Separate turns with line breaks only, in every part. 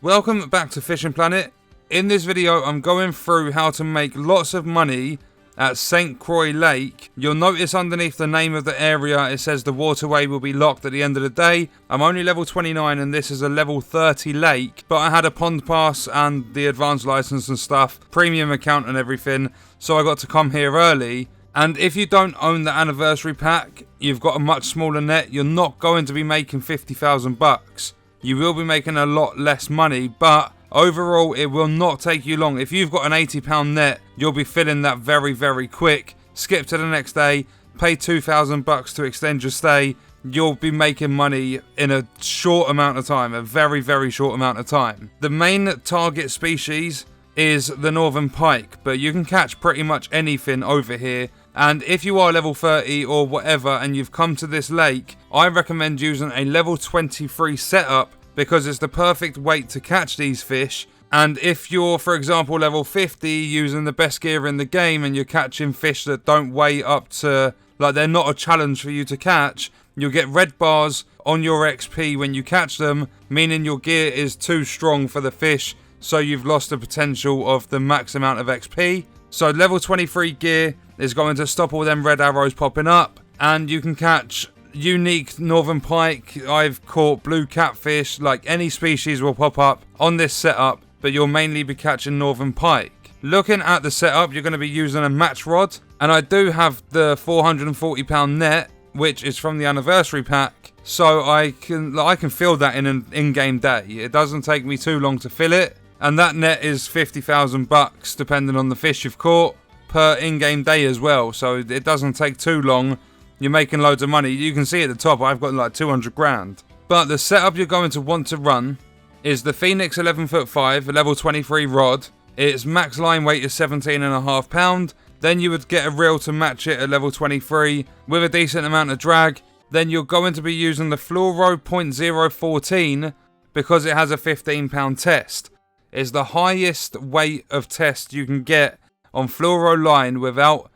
Welcome back to Fishing Planet. In this video I'm going through how to make lots of money at St. Croix Lake. You'll notice underneath the name of the area it says the waterway will be locked at the end of the day. I'm only level 29 and this is a level 30 lake, but I had a pond pass and the advanced license and stuff, premium account and everything, so I got to come here early. And if you don't own the anniversary pack, you've got a much smaller net, you're not going to be making 50,000 bucks. You will be making a lot less money, but overall it will not take you long. If you've got an £80 net, you'll be filling that very quick. Skip to the next day, pay 2,000 bucks to extend your stay. You'll be making money in a short amount of time, a very short amount of time. The main target species is the northern pike, but you can catch pretty much anything over here. And if you are level 30 or whatever and you've come to this lake, I recommend using a level 23 setup because it's the perfect weight to catch these fish. And if you're, for example, level 50 using the best gear in the game and you're catching fish that don't weigh up to, like, they're not a challenge for you to catch, you'll get red bars on your XP when you catch them, meaning your gear is too strong for the fish, so you've lost the potential of the max amount of XP. So level 23 gear is going to stop all them red arrows popping up, and you can catch unique northern pike. I've caught blue catfish, like any species will pop up on this setup, but you'll mainly be catching northern pike. Looking at the setup, you're going to be using a match rod, and I do have the £440 net, which is from the anniversary pack, so I can fill that in an in-game day. It doesn't take me too long to fill it, and that net is 50,000 bucks depending on the fish you've caught per in-game day as well, so it doesn't take too long. You're making loads of money. You can see at the top I've got like 200 grand. But the setup you're going to want to run is the Phoenix 11'5", a level 23 rod. Its max line weight is 17.5 pounds. Then you would get a reel to match it at level 23 with a decent amount of drag. Then you're going to be using the Fluoro .014 because it has a £15 test. It's the highest weight of test you can get on fluoro line without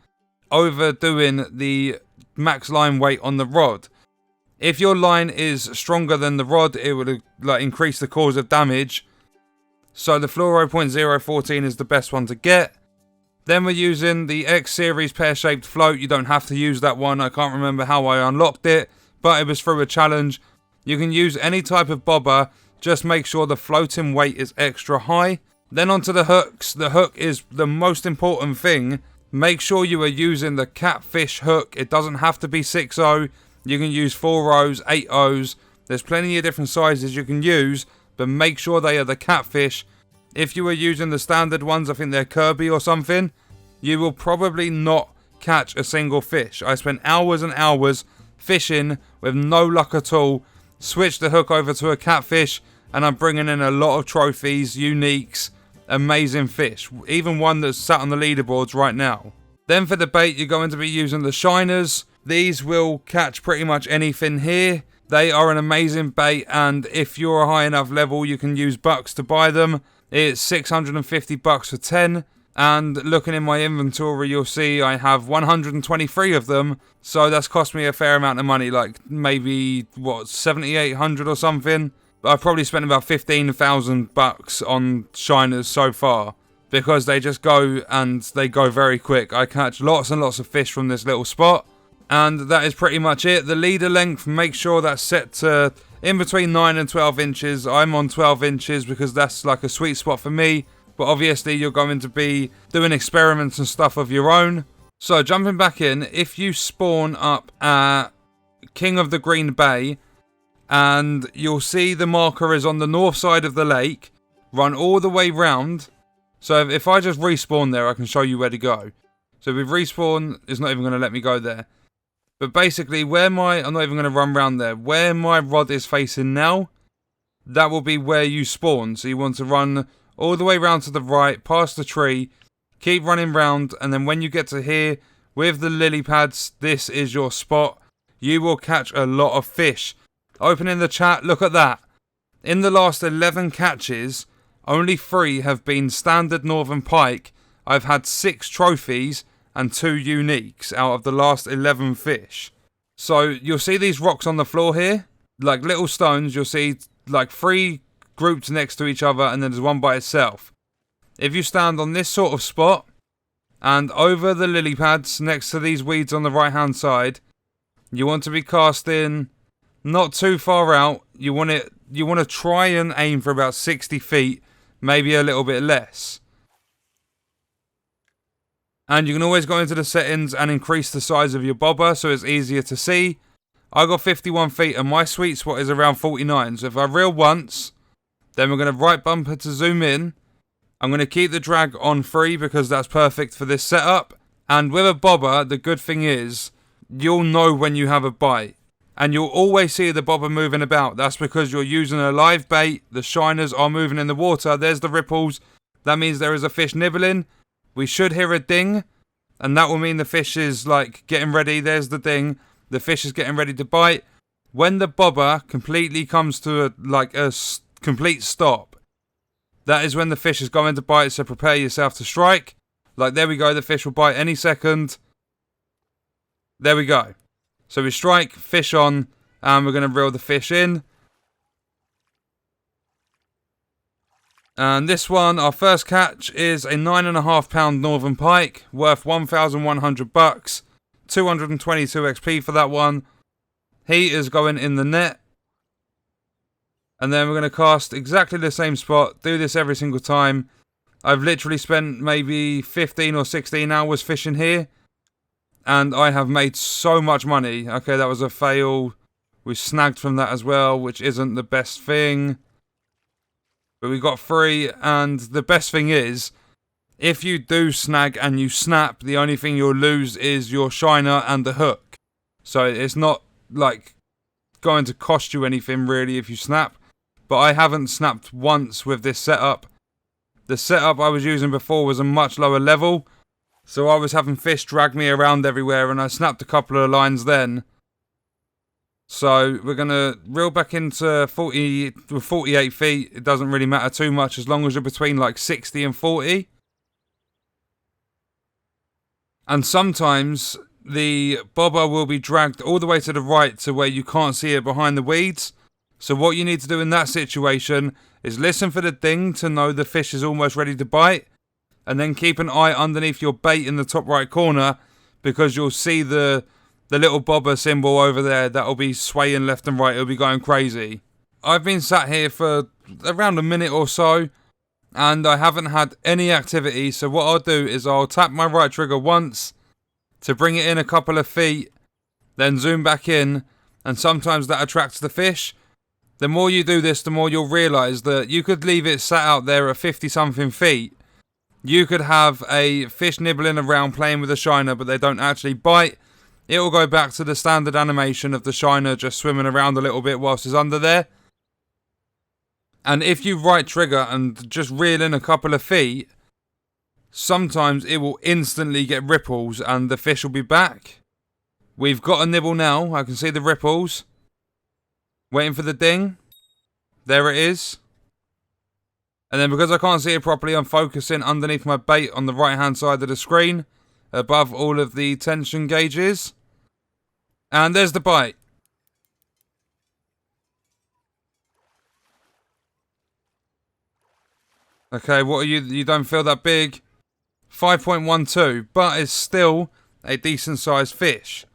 overdoing the max line weight on the rod. If your line is stronger than the rod, it would increase the cause of damage. So the Fluoro .014 is the best one to get. Then we're using the X Series pear-shaped float. You don't have to use that one. I can't remember how I unlocked it, but it was through a challenge. You can use any type of bobber. Just make sure the floating weight is extra high. Then onto the hooks. The hook is the most important thing. Make sure you are using the catfish hook. It doesn't have to be 6/0. You can use 4/0s, 8/0s. There's plenty of different sizes you can use, but make sure they are the catfish. If you are using the standard ones, I think they're Kirby or something, you will probably not catch a single fish. I spent hours and hours fishing with no luck at all. Switched the hook over to a catfish, and I'm bringing in a lot of trophies, uniques, amazing fish, even one that's sat on the leaderboards right now. Then for the bait, you're going to be using the shiners. These will catch pretty much anything here. They are an amazing bait, and if you're a high enough level, you can use bucks to buy them. It's 650 bucks for 10, and looking in my inventory, you'll see I have 123 of them, so that's cost me a fair amount of money, like maybe, 7,800 or something. I've probably spent about 15,000 bucks on shiners so far because they just go, and they go very quick. I catch lots and lots of fish from this little spot, and that is pretty much it. The leader length, make sure that's set to in between 9 and 12 inches. I'm on 12 inches because that's like a sweet spot for me, but obviously you're going to be doing experiments and stuff of your own. So jumping back in, if you spawn up at King of the Green Bay, and you'll see the marker is on the north side of the lake, run all the way round. So if I just respawn there, I can show you where to go. So with respawn, it's not even going to let me go there. But basically, I'm not even going to run round there. Where my rod is facing now, that will be where you spawn. So you want to run all the way round to the right, past the tree, keep running round, and then when you get to here, with the lily pads, this is your spot. You will catch a lot of fish. Opening the chat, look at that. In the last 11 catches, only 3 have been standard northern pike. I've had 6 trophies and 2 uniques out of the last 11 fish. So you'll see these rocks on the floor here, like little stones. You'll see like 3 grouped next to each other, and then there's one by itself. If you stand on this sort of spot, and over the lily pads next to these weeds on the right hand side, you want to be casting not too far out. You want to try and aim for about 60 feet, maybe a little bit less. And you can always go into the settings and increase the size of your bobber so it's easier to see. I got 51 feet and my sweet spot is around 49. So if I reel once, then we're going to right bumper to zoom in. I'm going to keep the drag on 3 because that's perfect for this setup. And with a bobber, the good thing is, you'll know when you have a bite. And you'll always see the bobber moving about. That's because you're using a live bait. The shiners are moving in the water. There's the ripples. That means there is a fish nibbling. We should hear a ding. And that will mean the fish is like getting ready. There's the ding. The fish is getting ready to bite. When the bobber completely comes to a complete stop, that is when the fish is going to bite, so prepare yourself to strike. Like, there we go, the fish will bite any second. There we go. So we strike, fish on, and we're going to reel the fish in. And this one, our first catch, is a 9.5 pound northern pike, worth $1,100. 222 XP for that one. He is going in the net. And then we're going to cast exactly the same spot. Do this every single time. I've literally spent maybe 15 or 16 hours fishing here. And I have made so much money. Okay, that was a fail. We snagged from that as well, which isn't the best thing. But we got 3. And the best thing is, if you do snag and you snap, the only thing you'll lose is your shiner and the hook. So it's not like going to cost you anything really if you snap. But I haven't snapped once with this setup. The setup I was using before was a much lower level. So I was having fish drag me around everywhere and I snapped a couple of lines then. So we're going to reel back into 48 feet. It doesn't really matter too much as long as you're between like 60 and 40. And sometimes the bobber will be dragged all the way to the right to where you can't see it behind the weeds. So what you need to do in that situation is listen for the ding to know the fish is almost ready to bite. And then keep an eye underneath your bait in the top right corner, because you'll see the little bobber symbol over there that will be swaying left and right. It'll be going crazy. I've been sat here for around a minute or so and I haven't had any activity. So what I'll do is I'll tap my right trigger once to bring it in a couple of feet, then zoom back in, and sometimes that attracts the fish. The more you do this, the more you'll realise that you could leave it sat out there at 50 something feet. You could have a fish nibbling around playing with a shiner, but they don't actually bite. It will go back to the standard animation of the shiner just swimming around a little bit whilst it's under there. And if you right trigger and just reel in a couple of feet, sometimes it will instantly get ripples and the fish will be back. We've got a nibble now. I can see the ripples. Waiting for the ding. There it is. And then because I can't see it properly, I'm focusing underneath my bait on the right hand side of the screen, above all of the tension gauges. And there's the bite. Okay, what are you? You don't feel that big? 5.12, but it's still a decent sized fish.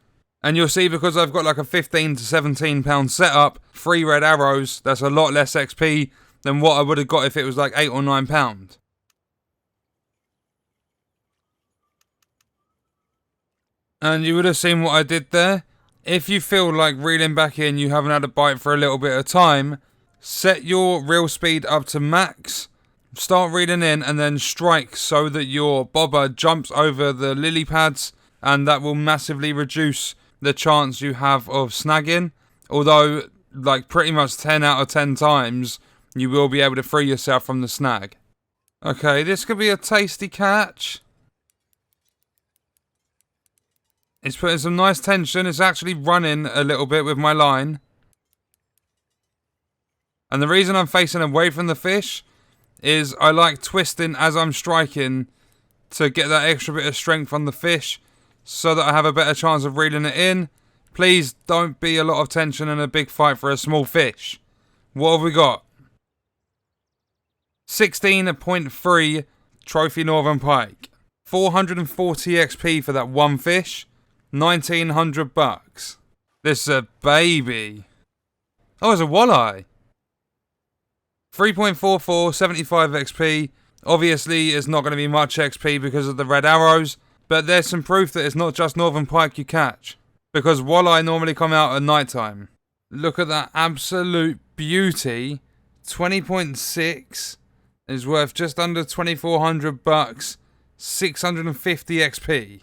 And you'll see, because I've got like a 15 to 17 pound setup, 3 red arrows, that's a lot less XP than what I would have got if it was like 8 or 9 pound. And you would have seen what I did there. If you feel like reeling back in, you haven't had a bite for a little bit of time, set your reel speed up to max, start reeling in, and then strike so that your bobber jumps over the lily pads, and that will massively reduce the chance you have of snagging. Although, like pretty much 10 out of 10 times, you will be able to free yourself from the snag. Okay, this could be a tasty catch. It's putting some nice tension. It's actually running a little bit with my line. And the reason I'm facing away from the fish is I like twisting as I'm striking to get that extra bit of strength on the fish so that I have a better chance of reeling it in. Please don't be a lot of tension and a big fight for a small fish. What have we got? 16.3 Trophy Northern Pike. 440 XP for that one fish. 1900 bucks. This is a baby. Oh, it's a walleye. 3.44, 75 XP. Obviously, it's not going to be much XP because of the red arrows, but there's some proof that it's not just Northern Pike you catch, because walleye normally come out at night time. Look at that absolute beauty. 20.6 is worth just under 2,400 bucks. 650 XP.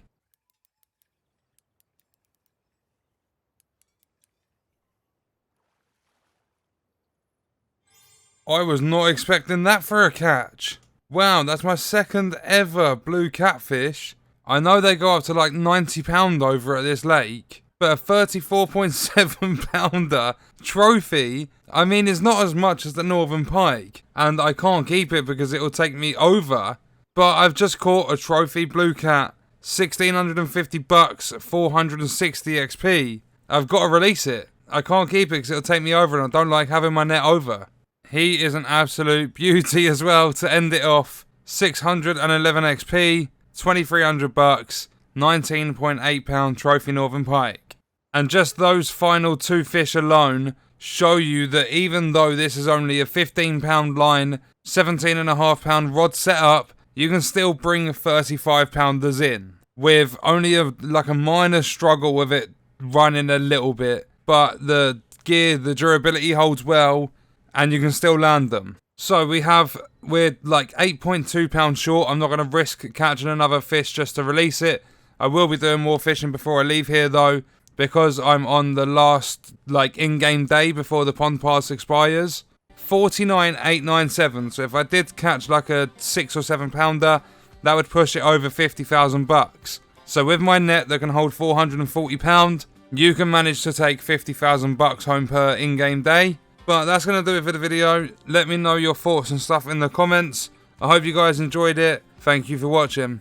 I was not expecting that for a catch. Wow, that's my second ever blue catfish. I know they go up to like £90 over at this lake, but a 34.7 pounder trophy, I mean, it's not as much as the Northern Pike, and I can't keep it because it will take me over. But I've just caught a trophy blue cat, 1,650 bucks, 460 XP. I've got to release it. I can't keep it because it'll take me over and I don't like having my net over. He is an absolute beauty as well to end it off. 611 XP, 2,300 bucks, 19.8 pound trophy Northern Pike. And just those final two fish alone show you that even though this is only a 15 pound line, 17.5 pound rod setup, you can still bring 35 pounders in with only a minor struggle with it running a little bit, but the gear, the durability holds well, and you can still land them. So we're like 8.2 pounds short. I'm not going to risk catching another fish just to release it. I will be doing more fishing before I leave here though, because I'm on the last in-game day before the pond pass expires. 49,897. So if I did catch like a 6 or 7 pounder, that would push it over 50,000 bucks. So with my net that can hold 440 pound, you can manage to take 50,000 bucks home per in-game day. But that's going to do it for the video. Let me know your thoughts and stuff in the comments. I hope you guys enjoyed it. Thank you for watching.